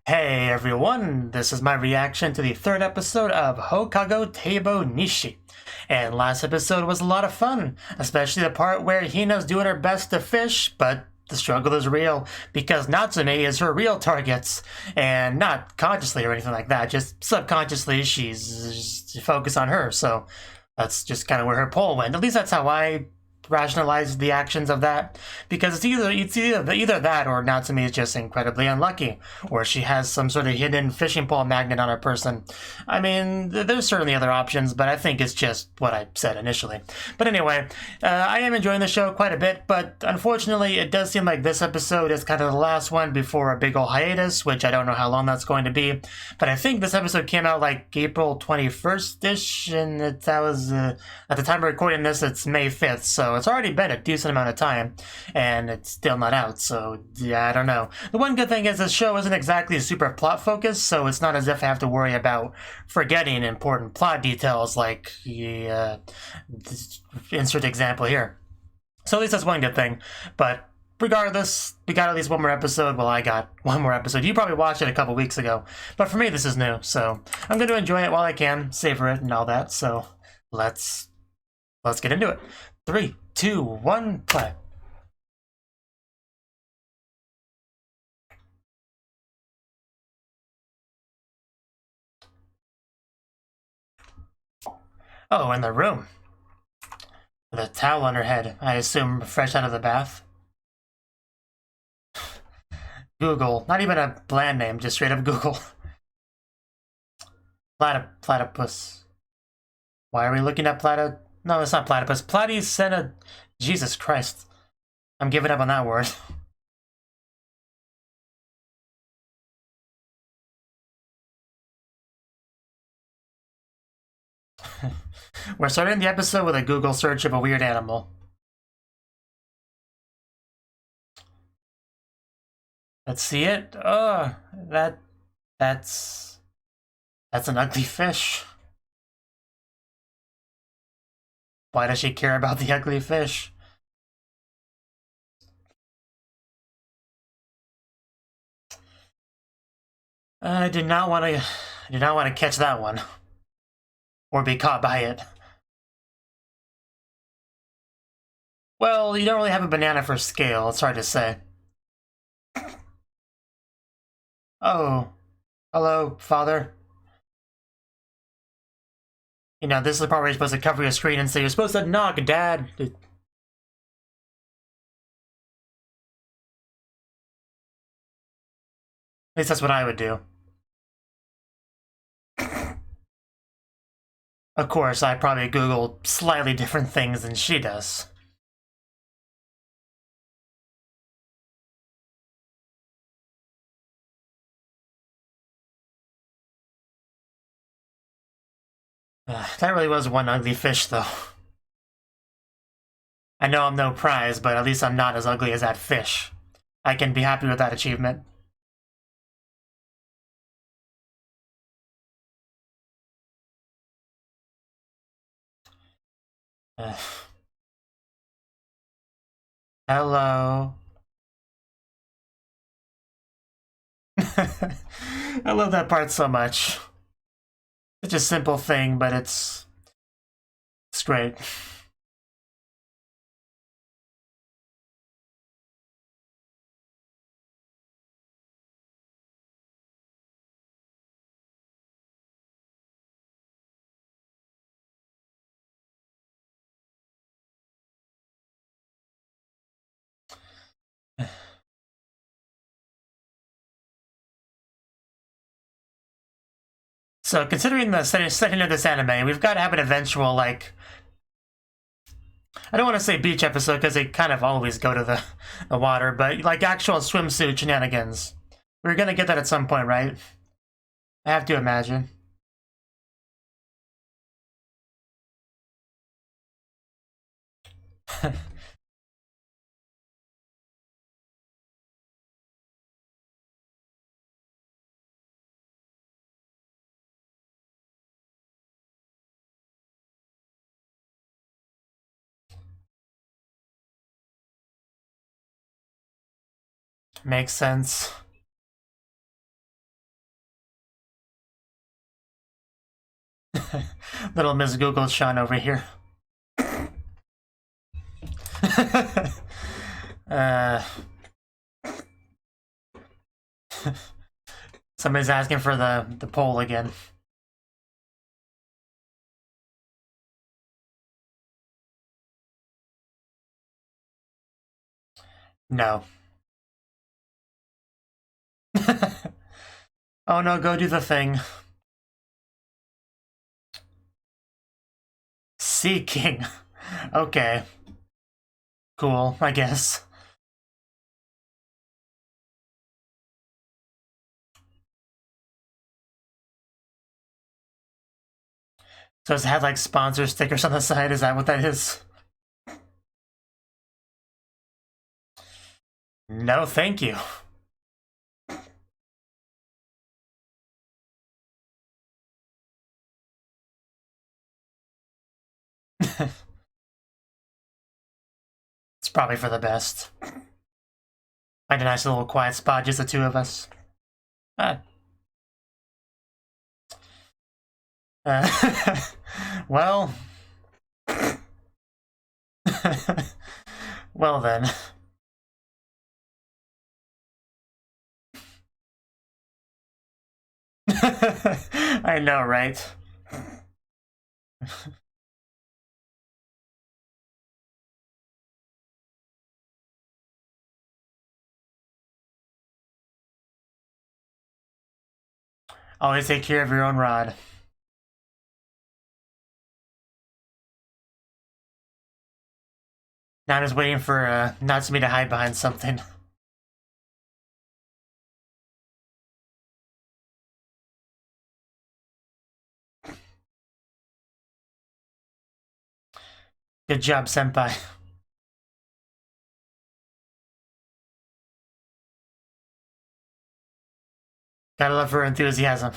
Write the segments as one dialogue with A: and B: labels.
A: Hey everyone, this is my reaction to the third episode of Houkago Teibou Nisshi. And last episode was a lot of fun, especially the part where Hina's doing her best to fish, but the struggle is real because Natsume is her real target, and not consciously or anything like that, just subconsciously she's focused on her, so that's just kind of where her pull went. At least that's how I rationalize the actions of that, because it's either that or Natsume is just incredibly unlucky, or she has some sort of hidden fishing pole magnet on her person. I mean, there's certainly other options, but I think it's just what I said initially. But anyway, I am enjoying the show quite a bit, but unfortunately it does seem like this episode is kind of the last one before a big ol' hiatus, which I don't know how long that's going to be, but I think this episode came out like April 21st-ish, and that was, at the time of recording this, it's May 5th, so it's already been a decent amount of time, and it's still not out, so yeah, I don't know. The one good thing is this show isn't exactly super plot focused, so it's not as if I have to worry about forgetting important plot details like the insert example here. So at least that's one good thing, but regardless, we got at least one more episode. Well, I got one more episode. You probably watched it a couple weeks ago, but for me this is new, so I'm going to enjoy it while I can, savor it and all that, so let's get into it. 3, 2, 1, play. Oh, in the room. With a towel on her head, I assume fresh out of the bath. Google. Not even a bland name, just straight up Google. Platypus. Why are we looking at No, it's not platypus. Platycena. Jesus Christ. I'm giving up on that word. We're starting the episode with a Google search of a weird animal. Let's see it. Oh, that's an ugly fish. Why does she care about the ugly fish? I did not want to catch that one. Or be caught by it. Well, you don't really have a banana for scale, it's hard to say. Oh. Hello, father. You know, this is probably supposed to cover your screen and say, you're supposed to knock, Dad. At least that's what I would do. Of course, I probably Googled slightly different things than she does. That really was one ugly fish, though. I know I'm no prize, but at least I'm not as ugly as that fish. I can be happy with that achievement. Hello. I love that part so much. Such a simple thing, but it's great. So, considering the setting of this anime, we've got to have an eventual, like, I don't want to say beach episode because they kind of always go to the water, but like actual swimsuit shenanigans. We're gonna get that at some point, right? I have to imagine. Makes sense. Little Miss Google Sean over here. Somebody's asking for the poll again. No. Oh no, go do the thing. Seeking. Okay. Cool, I guess. So it's had like sponsor stickers on the side, is that what that is? No, thank you. It's probably for the best. Find a nice little quiet spot, just the two of us. Well... well then. I know, right? Always take care of your own rod. Now I'm just waiting for Natsumi to hide behind something. Good job, senpai. Gotta love her enthusiasm.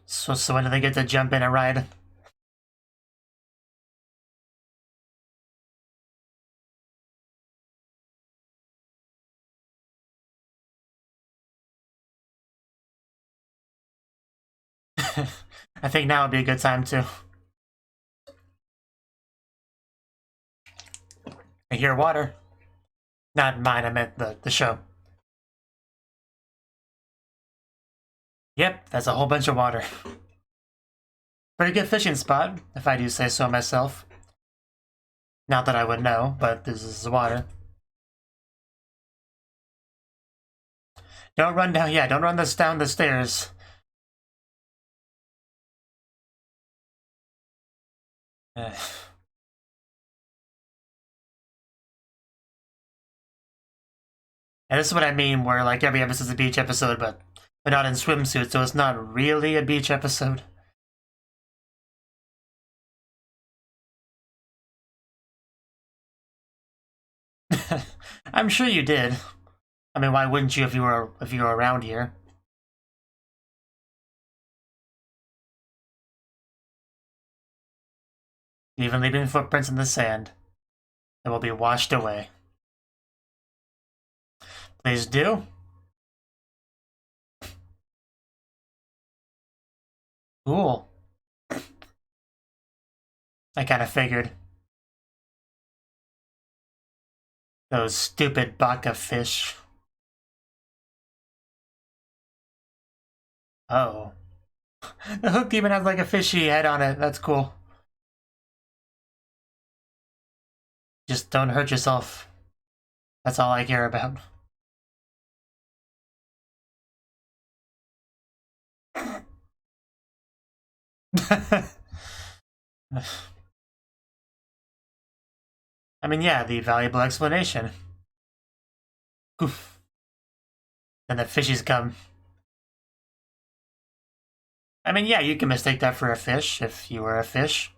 A: So when do they get to jump in and ride? I think now would be a good time too. I hear water. Not mine, I meant the show. Yep, that's a whole bunch of water. Pretty good fishing spot, if I do say so myself. Not that I would know, but this is water. Don't run down, yeah, don't run this down the stairs. And this is what I mean, where like every episode's a beach episode, but they're not in swimsuits, so it's not really a beach episode. I'm sure you did. I mean, why wouldn't you if you were around here? Even leaving footprints in the sand, they will be washed away. Please do. Cool. I kind of figured. Those stupid baka fish. Oh. The hook even has like a fishy head on it. That's cool. Just don't hurt yourself. That's all I care about. I mean, yeah, the valuable explanation. Oof. Then the fishies come. I mean, yeah, you can mistake that for a fish if you were a fish.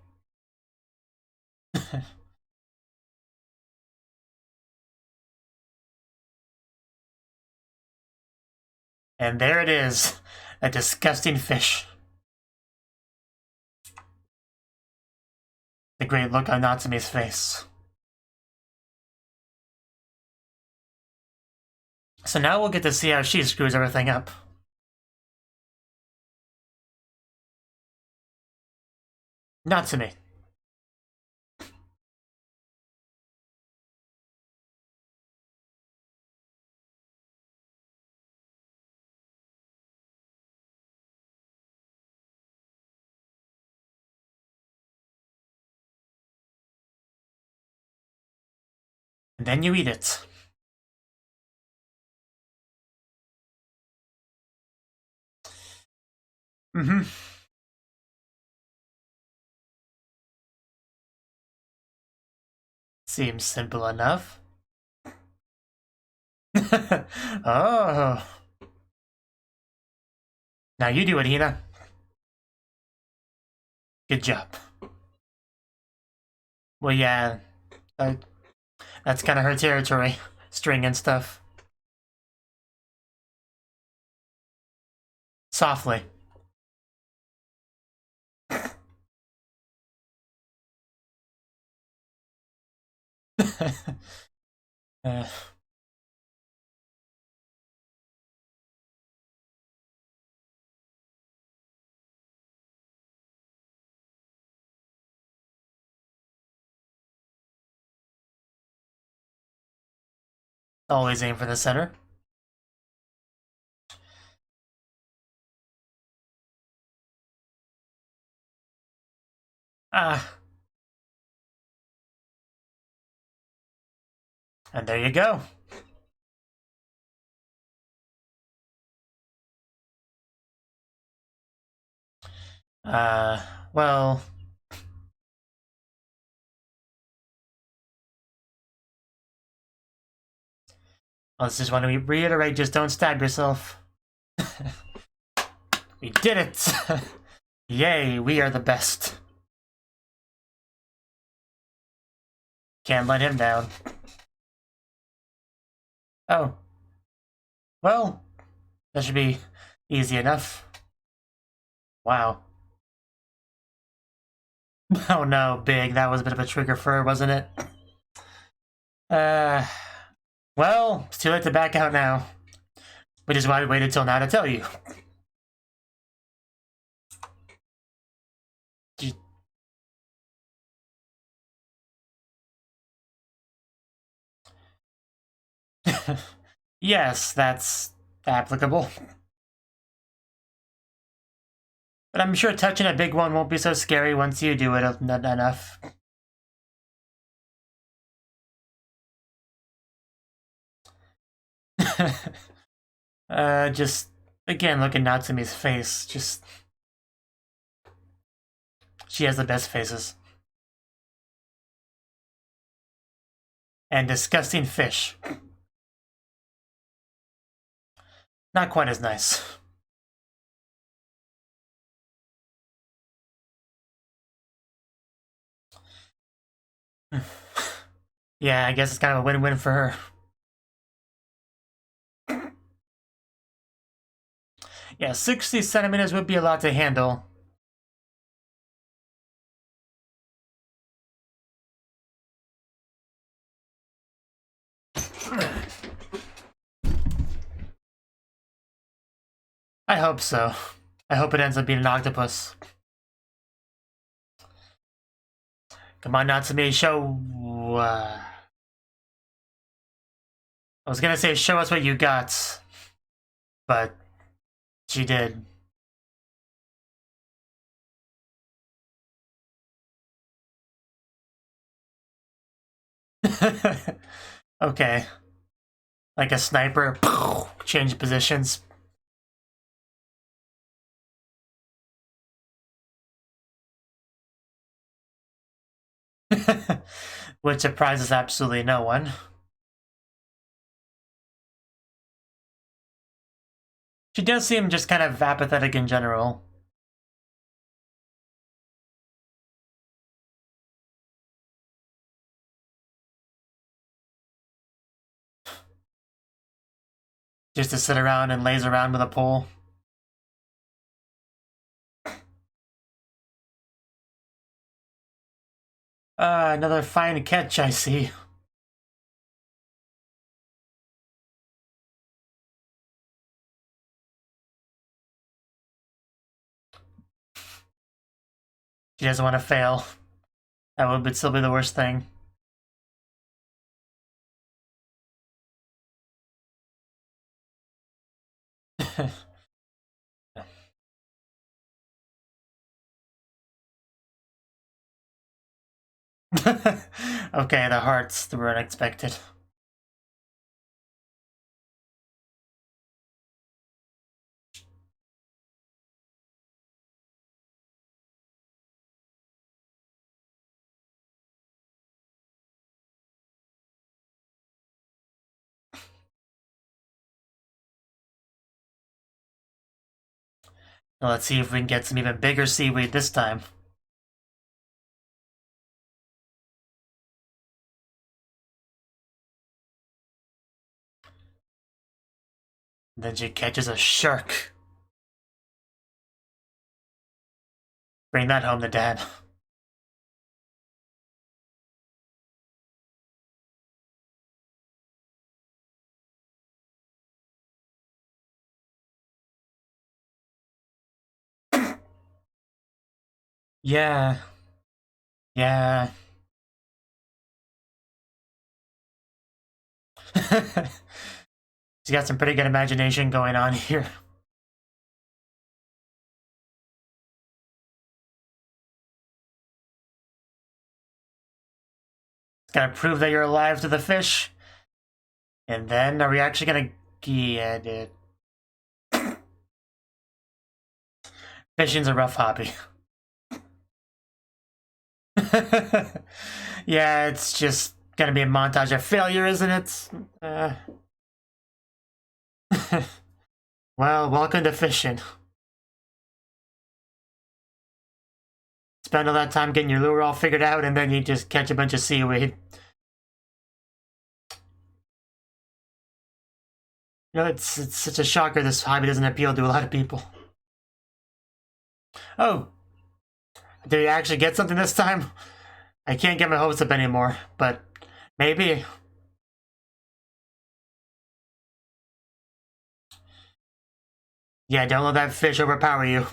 A: And there it is, a disgusting fish. The great look on Natsume's face. So now we'll get to see how she screws everything up. Not to me. And then you eat it. Mm-hmm. Seems simple enough. Oh. Now you do it, Hina. Good job. Well, yeah. That's kind of her territory. String and stuff. Softly. Always aim for the center. Ah. And there you go. Well... I just want to reiterate, just don't stab yourself. We did it! Yay, we are the best. Can't let him down. Oh. Well, that should be easy enough. Wow. Oh no, Big, that was a bit of a trigger for her, wasn't it? Well, it's too late to back out now. Which is why we waited till now to tell you. Yes, that's applicable. But I'm sure touching a big one won't be so scary once you do it enough. Just, again, look at Natsumi's face. Just... She has the best faces. And disgusting fish. Not quite as nice. Yeah, I guess it's kind of a win-win for her. Yeah, 60 centimeters would be a lot to handle. I hope so. I hope it ends up being an octopus. Come on, Natsumi, show... I was gonna say show us what you got, but she did. Okay. Like a sniper, change positions. Which surprises absolutely no one. She does seem just kind of apathetic in general. Just to sit around and laze around with a pole. Another fine catch, I see. She doesn't want to fail. That would still be the worst thing. Okay, the hearts were unexpected. Now let's see if we can get some even bigger seaweed this time. And then she catches a shark. Bring that home to Dad. Yeah. Yeah. She's got some pretty good imagination going on here. Gotta prove that you're alive to the fish. And then, are we actually gonna get it? Fishing's a rough hobby. Yeah, it's just gonna be a montage of failure, isn't it? Well, welcome to fishing. Spend all that time getting your lure all figured out, and then you just catch a bunch of seaweed. You know, it's such a shocker this hobby doesn't appeal to a lot of people. Oh, did we actually get something this time? I can't get my hopes up anymore, but maybe. Yeah, don't let that fish overpower you.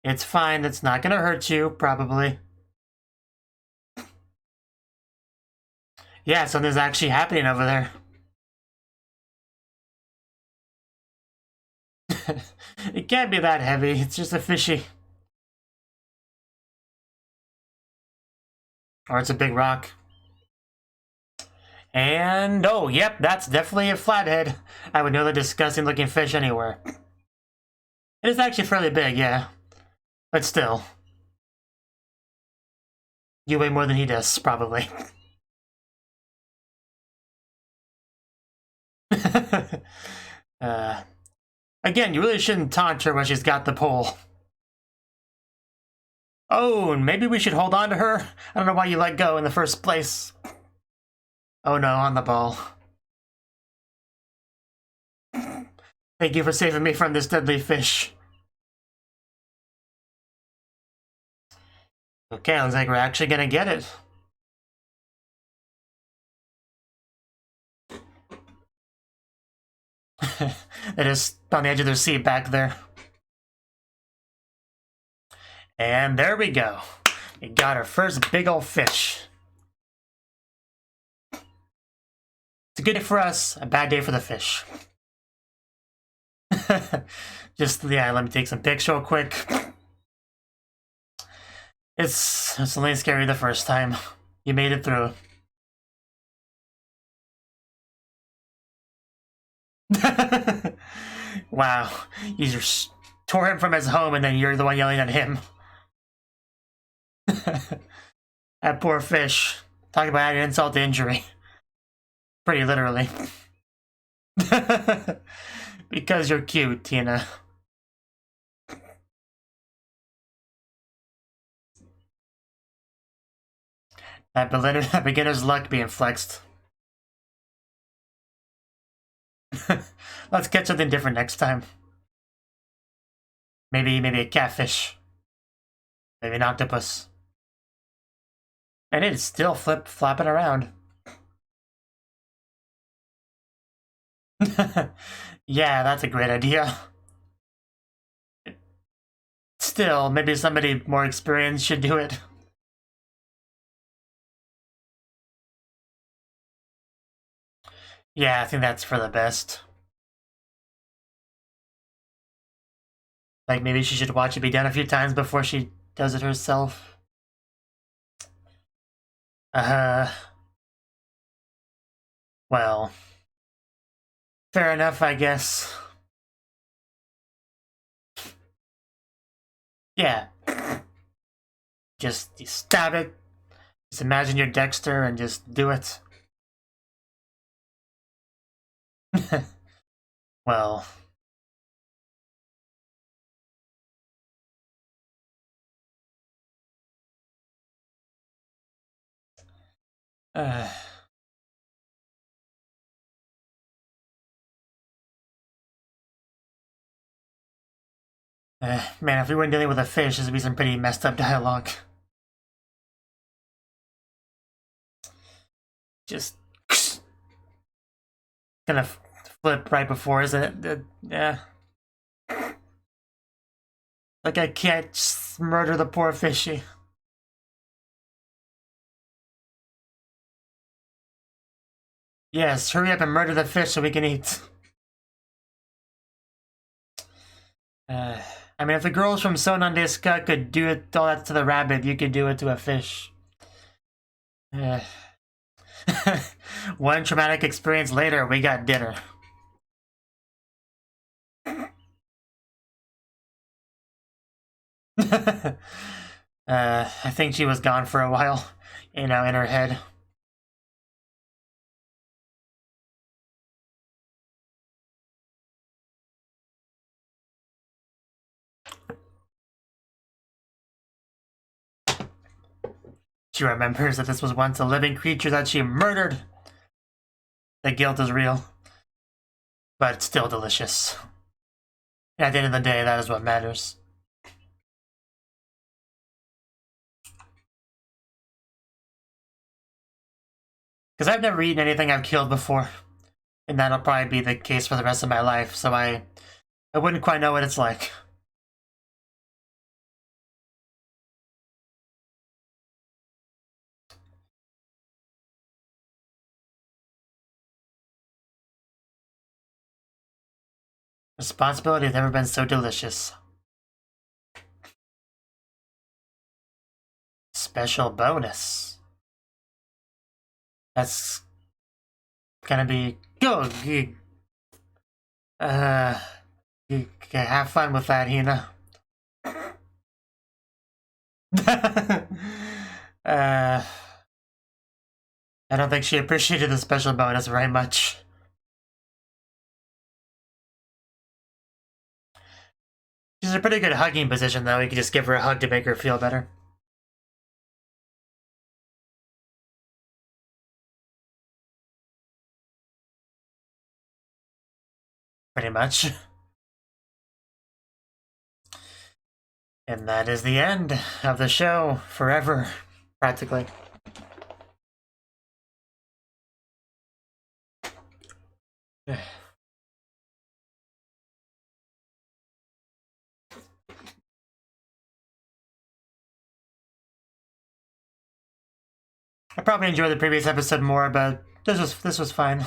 A: It's fine, it's not gonna hurt you, probably. Yeah, something's actually happening over there. It can't be that heavy, it's just a fishy. Or it's a big rock. And, oh, yep, that's definitely a flathead. I would know the disgusting looking fish anywhere. It is actually fairly big, yeah. But still. You weigh more than he does, probably. Again, you really shouldn't taunt her when she's got the pole. Oh, maybe we should hold on to her? I don't know why you let go in the first place. Oh no, on the ball. Thank you for saving me from this deadly fish. Okay, looks like we're actually gonna get it. They're just on the edge of their seat back there. And there we go. We got our first big old fish. It's a good day for us, a bad day for the fish. Just, yeah, let me take some pics real quick. It's only scary the first time. You made it through. Wow, you just tore him from his home and then you're the one yelling at him. That poor fish. Talk about adding insult to injury. Pretty literally. Because you're cute, Tina. That beginner's luck being flexed. Let's get something different next time. Maybe a catfish. Maybe an octopus. And it's still flapping around. Yeah, that's a great idea. still, maybe somebody more experienced should do it. Yeah, I think that's for the best. Like, maybe she should watch it be done a few times before she does it herself. Well, fair enough, I guess. Yeah. Just stab it. Just imagine you're Dexter and just do it. Well. Man, if we weren't dealing with a fish, this would be some pretty messed up dialogue. Just gonna flip right before, isn't it? Yeah. Like I can't just murder the poor fishy. Yes, hurry up and murder the fish so we can eat. I mean, if the girls from Sonan Desuka could do it all that to the rabbit, you could do it to a fish. One traumatic experience later, we got dinner. I think she was gone for a while, you know, in her head. She remembers that this was once a living creature that she murdered. The guilt is real, but it's still delicious. And at the end of the day, that is what matters. Because I've never eaten anything I've killed before, and that'll probably be the case for the rest of my life, so I wouldn't quite know what it's like. Responsibility has never been so delicious. Special bonus. That's gonna be good. Have fun with that, Hina. I don't think she appreciated the special bonus very much. She's in a pretty good hugging position, though. You could just give her a hug to make her feel better. Pretty much. And that is the end of the show, forever, practically. I probably enjoyed the previous episode more, but this was fine.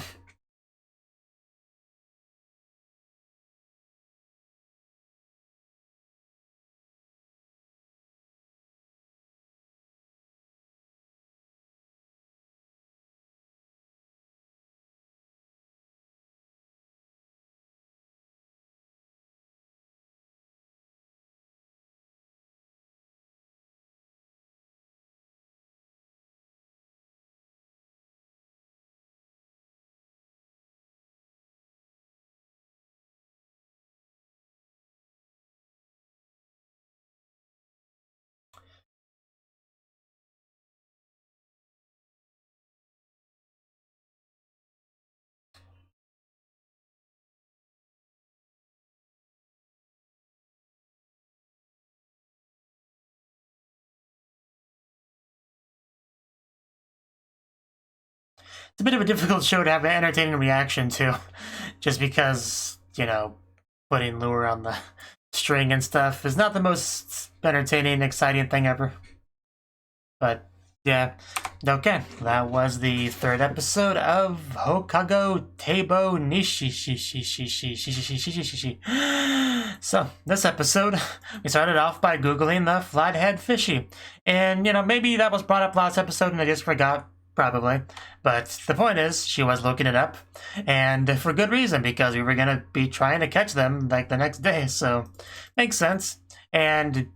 A: It's a bit of a difficult show to have an entertaining reaction to, just because, you know, putting lure on the string and stuff is not the most entertaining, exciting thing ever. But yeah, okay, that was the third episode of Houkago Teibou Nisshi. So this episode, we started off by googling the flathead fishy, and maybe that was brought up last episode and I just forgot. Probably. But the point is, she was looking it up, and for good reason, because we were going to be trying to catch them, like, the next day, so makes sense. And,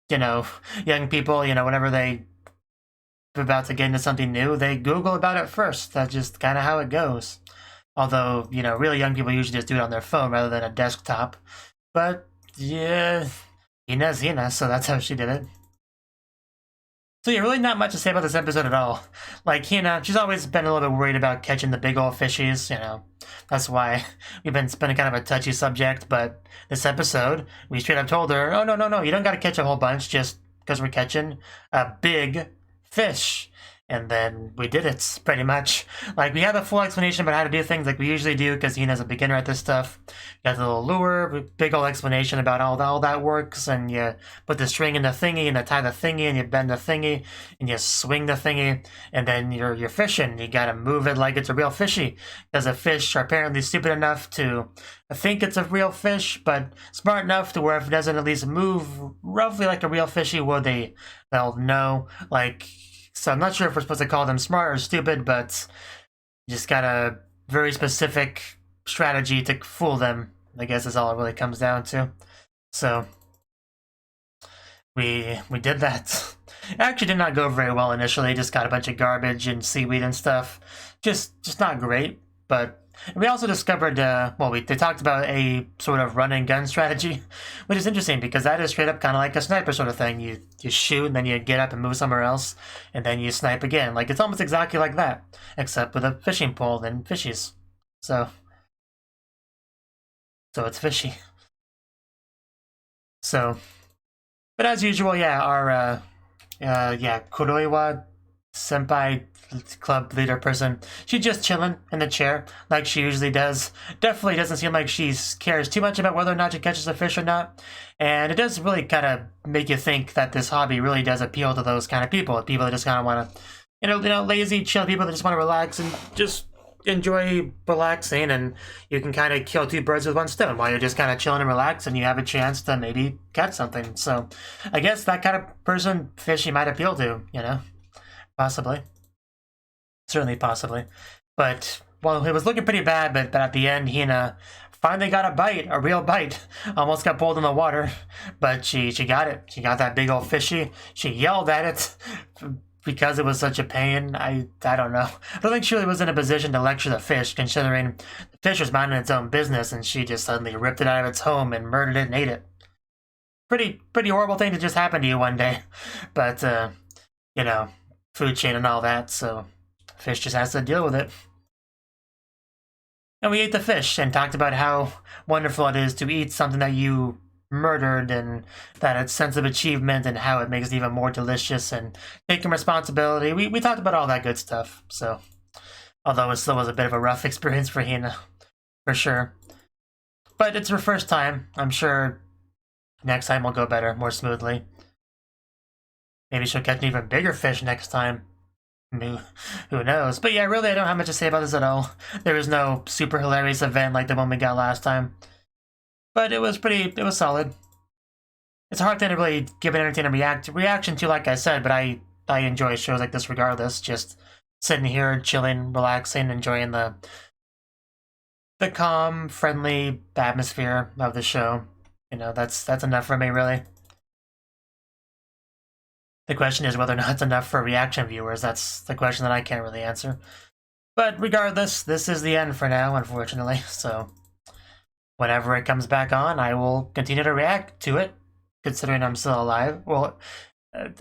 A: young people, whenever they about to get into something new, they Google about it first. That's just kind of how it goes. Although, really young people usually just do it on their phone rather than a desktop. But, yeah, Hina's Hina, so that's how she did it. So yeah, really not much to say about this episode at all. Like, Hina, she's always been a little bit worried about catching the big old fishies, That's why we've been spending kind of a touchy subject, but this episode, we straight up told her, oh, no, you don't gotta catch a whole bunch just because we're catching a big fish. And then we did it, pretty much. Like, we had a full explanation about how to do things like we usually do, because Hina's a beginner at this stuff. You got the little lure, big old explanation about how all that works, and you put the string in the thingy, and you tie the thingy, and you bend the thingy, and you swing the thingy, and then you're fishing. You gotta move it like it's a real fishy, because the fish are apparently stupid enough to think it's a real fish, but smart enough to where if it doesn't at least move roughly like a real fishy, they'll know, like... So I'm not sure if we're supposed to call them smart or stupid, but you just got a very specific strategy to fool them, I guess is all it really comes down to. So we did that. It actually did not go very well initially, just got a bunch of garbage and seaweed and stuff. Just not great, but we also discovered, they talked about a sort of run and gun strategy, which is interesting because that is straight up kind of like a sniper sort of thing. You shoot, and then you get up and move somewhere else, and then you snipe again. Like, it's almost exactly like that, except with a fishing pole and fishies. So it's fishy. So, but as usual, yeah, our, Kuroiwa senpai club leader person, she's just chilling in the chair like she usually does. Definitely doesn't seem like she cares too much about whether or not she catches a fish or not, and it does really kind of make you think that this hobby really does appeal to those kind of people that just kind of want to lazy chill people that just want to relax and just enjoy relaxing, and you can kind of kill two birds with one stone while you're just kind of chilling and relax, and you have a chance to maybe catch something. So I guess that kind of person fishy might appeal to, possibly. Certainly, possibly. But, well, it was looking pretty bad, but at the end, Hina finally got a bite, a real bite. Almost got pulled in the water, but she got it. She got that big old fishy. She yelled at it because it was such a pain. I don't know. I don't think she really was in a position to lecture the fish, considering the fish was minding its own business, and she just suddenly ripped it out of its home and murdered it and ate it. Pretty horrible thing to just happen to you one day. But, food chain and all that, so... Fish just has to deal with it. And we ate the fish and talked about how wonderful it is to eat something that you murdered, and that its sense of achievement and how it makes it even more delicious and taking responsibility. We talked about all that good stuff. So, although it still was a bit of a rough experience for Hina, for sure. But it's her first time. I'm sure next time will go better, more smoothly. Maybe she'll catch an even bigger fish next time. Who knows? But yeah, really, I don't have much to say about this at all. There was no super hilarious event like the one we got last time. But it was solid. It's a hard thing to really give an entertaining reaction to, like I said, but I enjoy shows like this regardless. Just sitting here, chilling, relaxing, enjoying the calm, friendly atmosphere of the show. That's enough for me, really. The question is whether or not it's enough for reaction viewers. That's the question that I can't really answer. But regardless, this is the end for now, unfortunately. So whenever it comes back on, I will continue to react to it, considering I'm still alive. Well,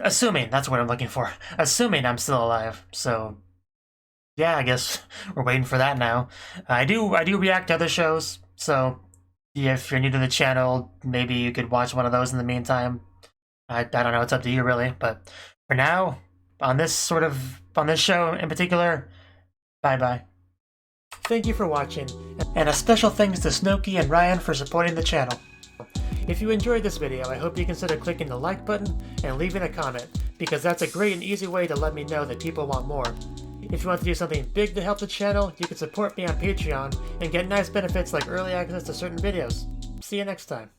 A: assuming, that's what I'm looking for. Assuming I'm still alive. So yeah, I guess we're waiting for that now. I do react to other shows, so if you're new to the channel, maybe you could watch one of those in the meantime. I don't know, it's up to you really, but for now, on this show in particular, bye-bye. Thank you for watching, and a special thanks to Cnouki and Ryan for supporting the channel. If you enjoyed this video, I hope you consider clicking the like button and leaving a comment, because that's a great and easy way to let me know that people want more. If you want to do something big to help the channel, you can support me on Patreon and get nice benefits like early access to certain videos. See you next time.